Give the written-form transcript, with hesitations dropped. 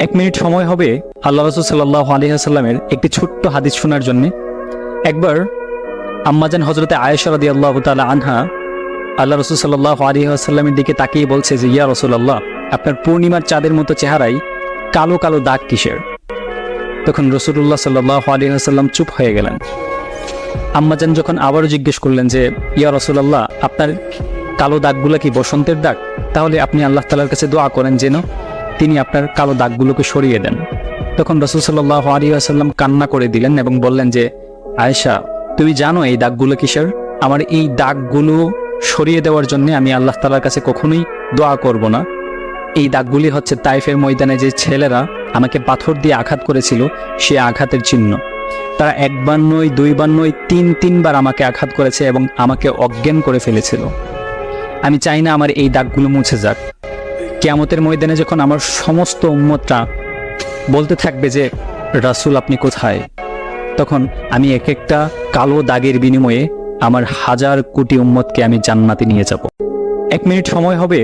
এক মিনিট সময় হবে আল্লাহ রাসূল সাল্লাল্লাহু আলাইহি ওয়াসাল্লামের একটি ছোট্ট হাদিস শোনার জন্য। একবার আম্মাজান হযরতে আয়েশা রাদিয়াল্লাহু তাআলা আনহা আল্লাহ রাসূল সাল্লাল্লাহু আলাইহি ওয়াসাল্লামের দিকে তাকিয়ে বলছে যে, ইয়া রাসূলুল্লাহ, আপনার পূর্ণিমার চাঁদের মতো চেহারায় কালো কালো দাগ কিসের? তখন রাসূলুল্লাহ সাল্লাল্লাহু আলাইহি ওয়াসাল্লাম চুপ হয়ে গেলেন। আম্মাজান যখন আবারও জিজ্ঞেস করলেন যে, ইয়া রাসূলুল্লাহ, আপনার কালো দাগগুলো কি বসন্তের দাগ? তাহলে আপনি আল্লাহ তাআলার কাছে দোয়া করেন যেন তিনি আপনার কালো দাগগুলোকে সরিয়ে দেন। তখন রাসূল সাল্লাল্লাহু আলাইহি ওয়াসাল্লাম কান্না করে দিলেন এবং বললেন যে, আয়েশা, তুমি জানো এই দাগগুলো কিসের? আমার এই দাগগুলো সরিয়ে দেওয়ার জন্য আমি আল্লাহ তাআলার কাছে কখনোই দোয়া করব না। এই দাগগুলি হচ্ছে তাইফের ময়দানে যে ছেলেরা আমাকে পাথর দিয়ে আঘাত করেছিল, সে আঘাতের চিহ্ন। তারা একবার নয়, দুইবার নয়, তিনবার আমাকে আঘাত করেছে এবং আমাকে অজ্ঞান করে ফেলেছিল। আমি চাই না আমার এই দাগগুলো মুছে যাক। কিয়ামতের ময়দানে যখন আমার সমস্ত উম্মতরা বলতে থাকবে যে, রাসূল আপনি কোথায়, তখন আমি এক একটা কালো দাগের বিনিময়ে আমার হাজার কোটি উম্মতকে আমি জান্নাতে নিয়ে যাব। এক মিনিট সময় হবে